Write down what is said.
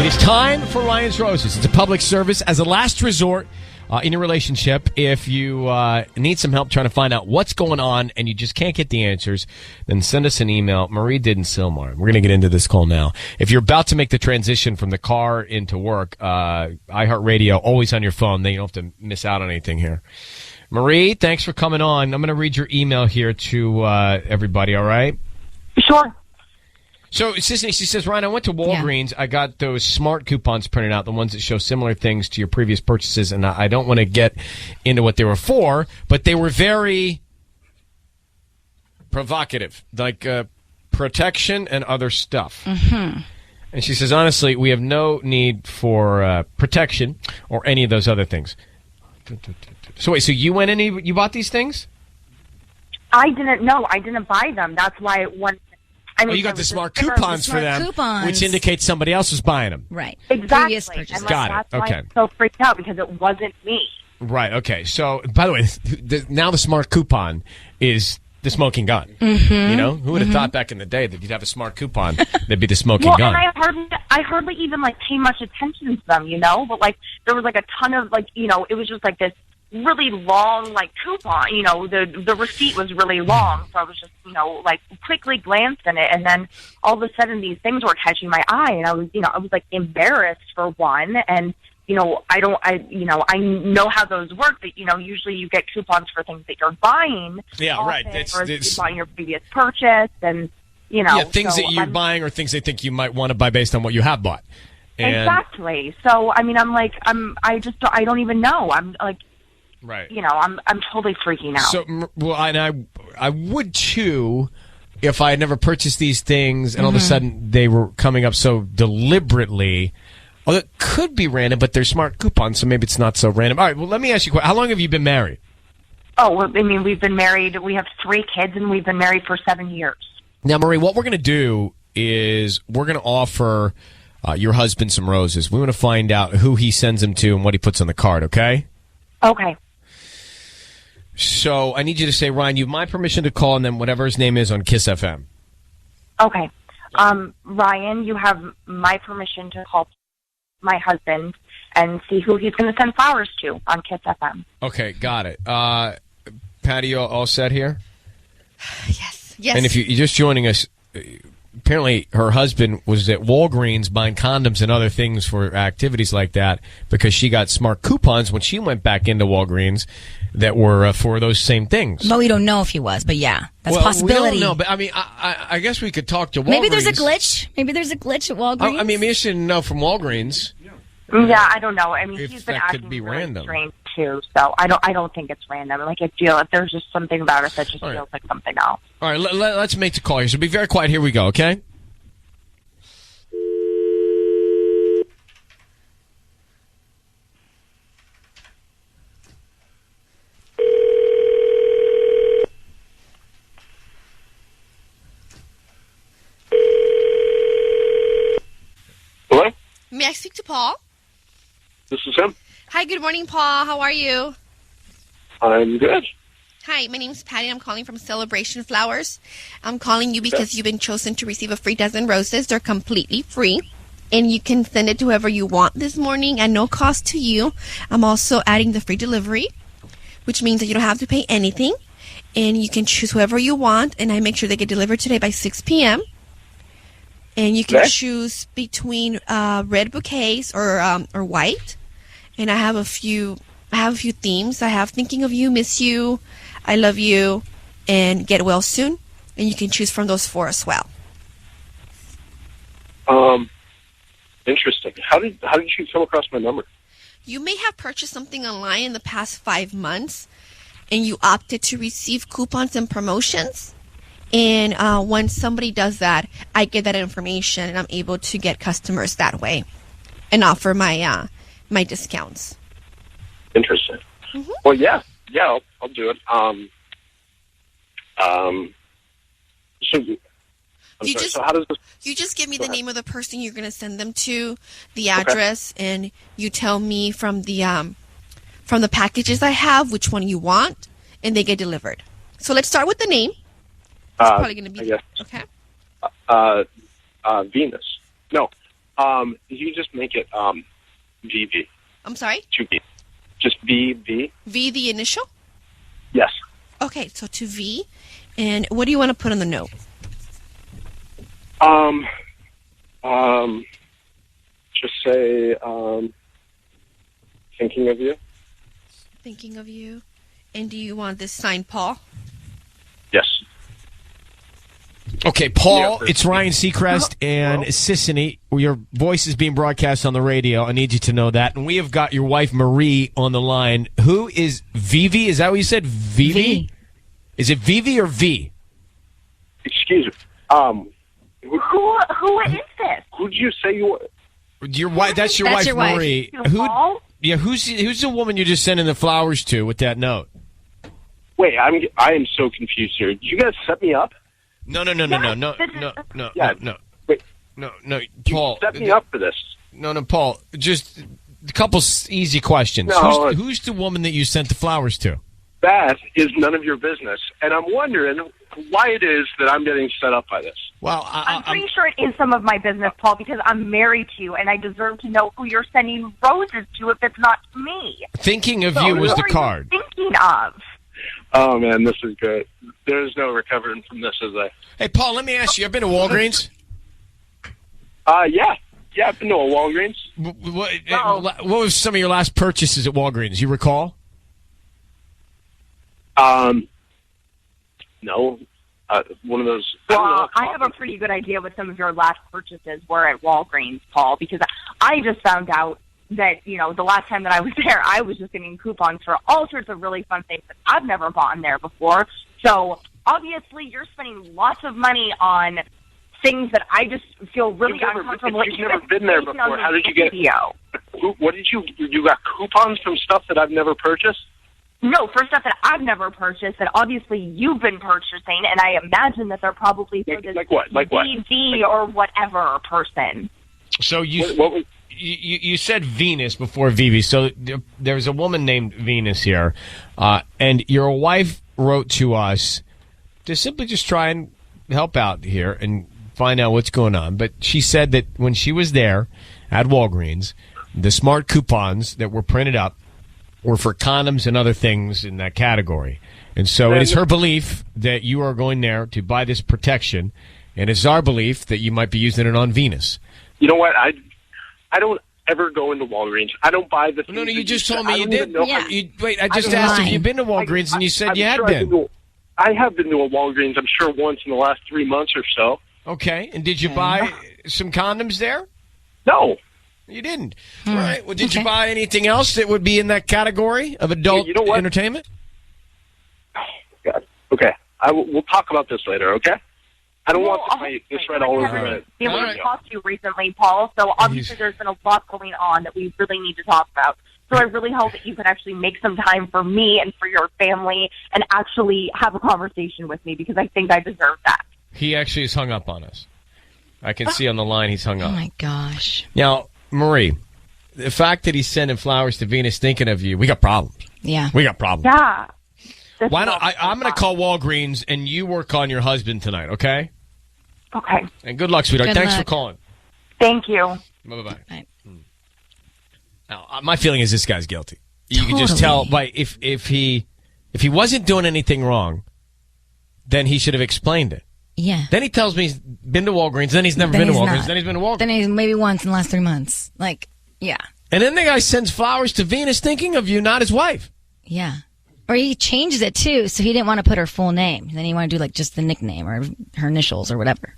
It is time for Ryan's Roses. It's a public service as a last resort in your relationship. If you need some help trying to find out what's going on and you just can't get the answers, then send us an email. Marie did in Sylmar. We're going to get into this call now. If you're about to make the transition from the car into work, iHeartRadio, always on your phone. Then you don't have to miss out on anything here. Marie, thanks for coming on. I'm going to read your email here to everybody, all right? Sure. So, Sisney, she says, Ryan, I went to Walgreens. Yeah. I got those smart coupons printed out, the ones that show similar things to your previous purchases, and I don't want to get into what they were for, but they were very provocative, like protection and other stuff. Mm-hmm. And she says, honestly, we have no need for protection or any of those other things. So, wait, so you went in and you bought these things? I didn't know. I didn't buy them. That's why I went. I mean, you got the smart coupons for them, which indicates somebody else was buying them. Right. Exactly. And got it. That's okay. I'm so freaked out because it wasn't me. Right. Okay. So, by the way, now the smart coupon is the smoking gun. Mm-hmm. You know, who would have thought back in the day that you'd have a smart coupon that'd be the smoking gun? And I hardly even pay much attention to them, you know. But there was a ton of it was just this really long coupon, the receipt was really long, so I was just quickly glanced in it, and then all of a sudden these things were catching my eye, and I was embarrassed for one, and I know how those work, that usually you get coupons for things that you're buying, right, or you bought your previous purchase, and things that you're buying or things they think you might want to buy based on what you have bought. And exactly. So I don't even know. I'm right. I'm totally freaking out. So, well, I would too if I had never purchased these things and all of a sudden they were coming up so deliberately. Well, it could be random, but they're smart coupons, so maybe it's not so random. All right, well, let me ask you, how long have you been married? Oh, well, I mean, we've been married. We have 3 kids, and we've been married for 7 years. Now, Marie, what we're going to do is we're going to offer your husband some roses. We want to find out who he sends them to and what he puts on the card, okay? Okay. So I need you to say, Ryan, you have my permission to call, and then whatever his name is on Kiss FM. Okay. Ryan, you have my permission to call my husband and see who he's going to send flowers to on Kiss FM. Okay, got it. Patty, all set here? Yes. And if you're just joining us, apparently her husband was at Walgreens buying condoms and other things for activities like that because she got smart coupons when she went back into Walgreens that were for those same things. But we don't know if he was, but yeah, that's a possibility. We don't know, but I mean, I guess we could talk to Walgreens. Maybe there's a glitch. Maybe there's a glitch at Walgreens. I mean, maybe you shouldn't know from Walgreens. Yeah, I don't know. I mean, if he's been that acting could be really random. strange too, so I don't think it's random. I feel if there's just something about it that just feels like something else. All right, let's make the call here. So be very quiet. Here we go, okay? Hello? May I speak to Paul? This is him. Hi, good morning, Paul. How are you? I'm good. Hi, my name's Patty. I'm calling from Celebration Flowers. I'm calling you because you've been chosen to receive a free dozen roses. They're completely free, and you can send it to whoever you want this morning at no cost to you. I'm also adding the free delivery, which means that you don't have to pay anything, and you can choose whoever you want, and I make sure they get delivered today by 6 p.m., and you can choose between red bouquets or white. And I have a few themes. I have Thinking of You, Miss You, I Love You, and Get Well Soon. And you can choose from those 4 as well. Interesting. How did you come across my number? You may have purchased something online in the past 5 months, and you opted to receive coupons and promotions. And when somebody does that, I get that information, and I'm able to get customers that way and offer my my discounts. Interesting. Mm-hmm. Well, yeah, I'll do it. So how does this? You just give me the name of the person you're going to send them to, the address, and you tell me from the packages I have which one you want, and they get delivered. So let's start with the name. It's probably going to be okay. Venus. No, You just make it VV. I'm sorry? 2V. Just VV. V, the initial? Yes. Okay, so to V. And what do you want to put on the note? Just say, thinking of you. Thinking of you. And do you want this signed Paul? Yes. Okay, Paul, Yeah, it's Ryan Seacrest and Sissany. Your voice is being broadcast on the radio. I need you to know that. And we have got your wife, Marie, on the line. Who is Vivi? Is that what you said? Vivi? V. Is it Vivi or V? Excuse me. Who is this? Who did you say you were? Your wife. That's your That's wife, your wife. Marie. Paul? Yeah, who's the woman you're just sending the flowers to with that note? Wait, I am so confused here. Did you guys set me up? No, Yeah. no. Wait. No, You Paul. set me up for this. No, Paul. Just a couple easy questions. No. Who's the woman that you sent the flowers to? That is none of your business, and I'm wondering why it is that I'm getting set up by this. Well, I'm pretty sure it is some of my business, Paul, because I'm married to you, and I deserve to know who you're sending roses to if it's not me. Thinking of you was Who the are you card. thinking of? Oh man, this is good. There's no recovering from this, is there? Hey, Paul, let me ask you. I've been to Walgreens. Yeah, I've been to a Walgreens. What was some of your last purchases at Walgreens? You recall? No. One of those. Well, I have a pretty good idea what some of your last purchases were at Walgreens, Paul, because I just found out that, the last time that I was there, I was just getting coupons for all sorts of really fun things that I've never bought in there before. So, obviously, you're spending lots of money on things that I just feel really uncomfortable. You've never been there before. How did you get? Video. What did you got coupons from stuff that I've never purchased? No, for stuff that I've never purchased that obviously you've been purchasing, and I imagine that they're probably for this Like what? DV or whatever person. So What was? you said Venus before Vivi. So there's a woman named Venus here, and your wife wrote to us to simply just try and help out here and find out what's going on. But she said that when she was there at Walgreens, the smart coupons that were printed up were for condoms and other things in that category. And so it is her belief that you are going there to buy this protection, and it's our belief that you might be using it on Venus. You know what? I don't ever go into Walgreens. I don't buy the things. No, you that just said. told me you did. Yeah. Wait, I just asked if you've been to Walgreens, and you said you had been. I have been to a Walgreens, I'm sure, once in the last 3 months or so. Okay, and did you buy some condoms there? No. You didn't. All right. Well, did you buy anything else that would be in that category of adult entertainment? God. Okay. We'll talk about this later, okay? I don't want to fight this right all over it. We haven't talked to you recently, Paul, so obviously there's been a lot going on that we really need to talk about. So I really hope that you can actually make some time for me and for your family and actually have a conversation with me, because I think I deserve that. He actually is hung up on us. I can see on the line he's hung up. Oh, my gosh. Now, Marie, the fact that he's sending flowers to Venus thinking of you, we got problems. Yeah. We got problems. Yeah. Why don't I'm going to call Walgreens and you work on your husband tonight, okay? Okay. And good luck, sweetheart. Good Thanks luck. for calling. Thank you. Bye-bye. Right. Now, my feeling is this guy's guilty. You can just tell by if he wasn't doing anything wrong, then he should have explained it. Yeah. Then he tells me he's been to Walgreens, then he's never Then been to he's Walgreens, not. then he's been to Walgreens. Then he's maybe once in the last 3 months. Like, yeah. And then the guy sends flowers to Venus thinking of you, not his wife. Yeah. Or he changes it too, so he didn't want to put her full name. Then he wanted to do like just the nickname or her initials or whatever.